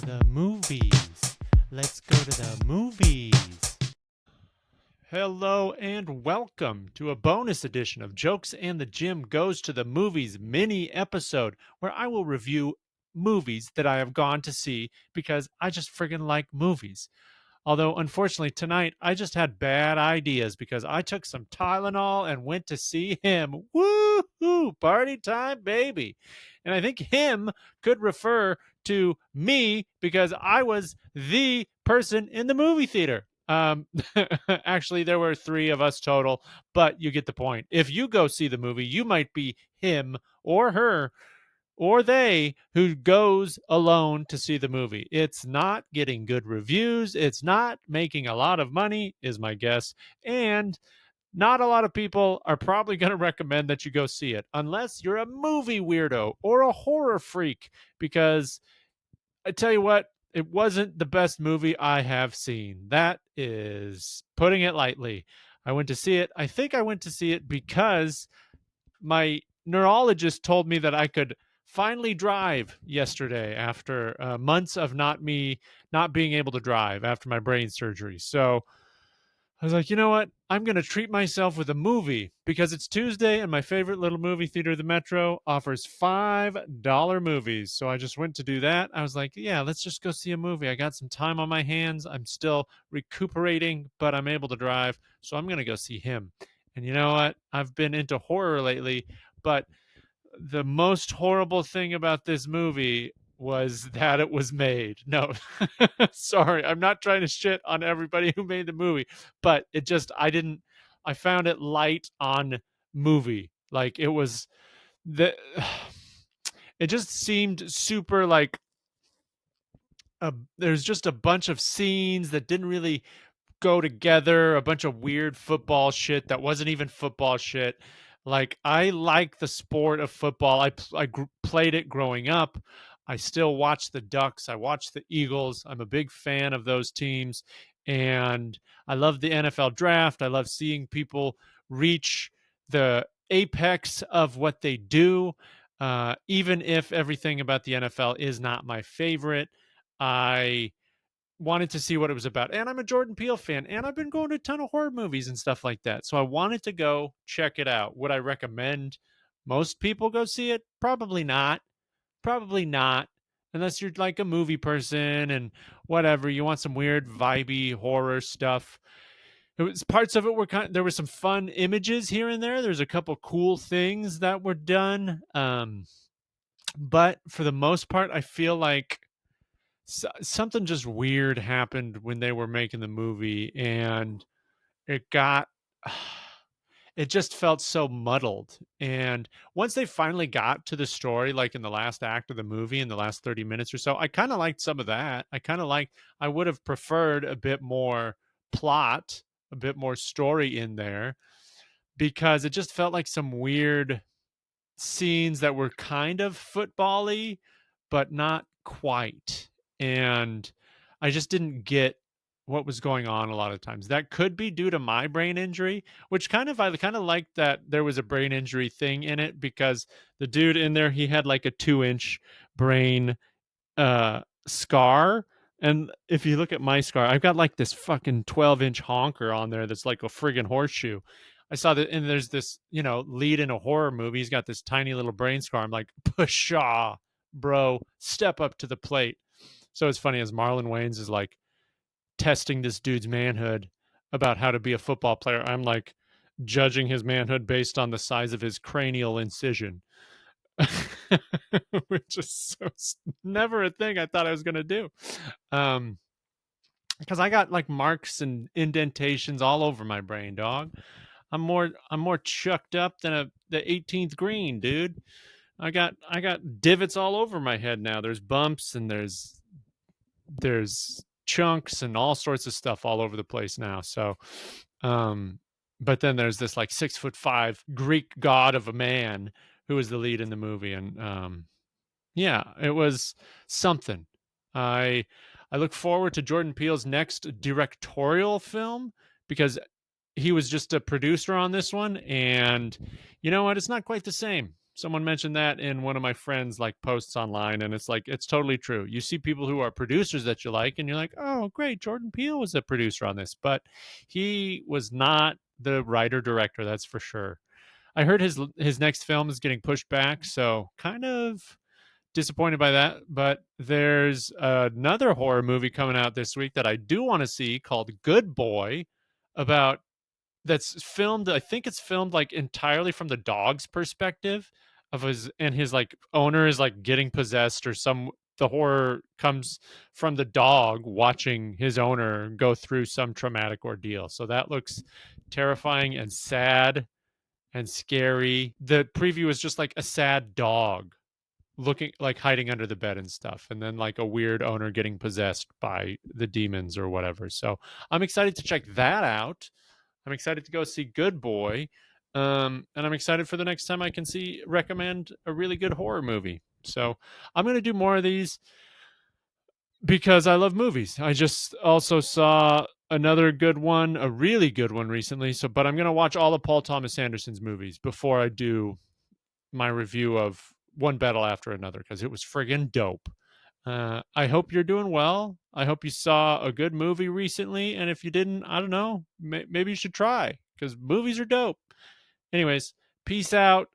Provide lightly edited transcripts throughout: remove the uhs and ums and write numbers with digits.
the movies. Let's go to the movies. Hello and welcome to a bonus edition of Jokes and the Gym Goes to the Movies mini episode where I will review movies that I have gone to see because I just friggin' like movies. Although, unfortunately, tonight I just had bad ideas because I took some Tylenol and went to see him. Woo-hoo! Party time, baby. And I think him could refer to me because I was the person in the movie theater. Actually, there were three of us total, but you get the point. If you go see the movie, you might be him or her or they who goes alone to see the movie. It's not getting good reviews. It's not making a lot of money, is my guess. And not a lot of people are probably going to recommend that you go see it unless you're a movie weirdo or a horror freak. Because I tell you what, it wasn't the best movie I have seen. That is putting it lightly. I went to see it. I think I went to see it because my neurologist told me that I could finally drive yesterday after months of not being able to drive after my brain surgery. So I was like, you know what? I'm going to treat myself with a movie because it's Tuesday and my favorite little movie theater, the Metro, offers $5 movies. So I just went to do that. I was like, yeah, let's just go see a movie. I got some time on my hands. I'm still recuperating, but I'm able to drive. So I'm going to go see him. And you know what? I've been into horror lately, but the most horrible thing about this movie was that it was made. No, sorry, I'm not trying to shit on everybody who made the movie, but I found it light on movie. Like it was the, it just seemed super like, there's just a bunch of scenes that didn't really go together, a bunch of weird football shit that wasn't even football shit. Like I like the sport of football. Played it growing up. I still watch the Ducks. I watch the Eagles. I'm a big fan of those teams, and I love the NFL draft. I love seeing people reach the apex of what they do. Even if everything about the NFL is not my favorite, I wanted to see what it was about. And I'm a Jordan Peele fan, and I've been going to a ton of horror movies and stuff like that. So I wanted to go check it out. Would I recommend most people go see it? Probably not. Probably not. Unless you're like a movie person and whatever, you want some weird vibey horror stuff. It was parts of it were there were some fun images here and there. There's a couple cool things that were done. But for the most part, I feel like something just weird happened when they were making the movie, and it got it just felt so muddled. And once they finally got to the story, like in the last act of the movie, in the last 30 minutes or so, I kind of liked some of that. I would have preferred a bit more plot, a bit more story in there, because it just felt like some weird scenes that were kind of football-y, but not quite. And I just didn't get what was going on a lot of times. That could be due to my brain injury, which I kind of liked that there was a brain injury thing in it, because the dude in there, he had like a 2-inch brain scar. And if you look at my scar, I've got like this fucking 12-inch honker on there that's like a friggin' horseshoe. I saw that, and there's this, lead in a horror movie. He's got this tiny little brain scar. I'm like, pshaw, bro, step up to the plate. So it's funny as Marlon Wayans is like testing this dude's manhood about how to be a football player. I'm like judging his manhood based on the size of his cranial incision, which is never a thing I thought I was going to do. Because I got like marks and indentations all over my brain, dog. I'm more chucked up than the 18th green, dude. I got divots all over my head now. There's bumps and there's chunks and all sorts of stuff all over the place now. So, but then there's this like 6'5" Greek god of a man who is the lead in the movie, and yeah, it was something. I I look forward to Jordan Peele's next directorial film, because he was just a producer on this one, and you know what? It's not quite the same. Someone mentioned that in one of my friends' like posts online, and it's like it's totally true. You see people who are producers that you like, and you're like, oh, great, Jordan Peele was a producer on this, but he was not the writer director. That's for sure. I heard his next film is getting pushed back, so kind of disappointed by that. But there's another horror movie coming out this week that I do want to see called Good Boy, about that's filmed. I think it's filmed like entirely from the dog's perspective of his like owner is like getting possessed or some. The horror comes from the dog watching his owner go through some traumatic ordeal. So that looks terrifying and sad and scary. The preview is just like a sad dog looking like hiding under the bed and stuff, and then like a weird owner getting possessed by the demons or whatever. So I'm excited to check that out. I'm excited to go see Good Boy. And I'm excited for the next time I can recommend a really good horror movie. So I'm going to do more of these because I love movies. I just also saw another good one, a really good one recently. But I'm going to watch all of Paul Thomas Anderson's movies before I do my review of One Battle After Another because it was friggin' dope. I hope you're doing well. I hope you saw a good movie recently. And if you didn't, I don't know, maybe you should try because movies are dope. Anyways, peace out.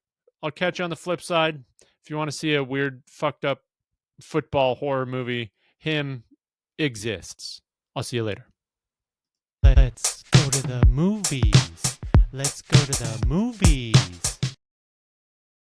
I'll catch you on the flip side. If you want to see a weird, fucked up football horror movie, him exists. I'll see you later. Let's go to the movies. Let's go to the movies.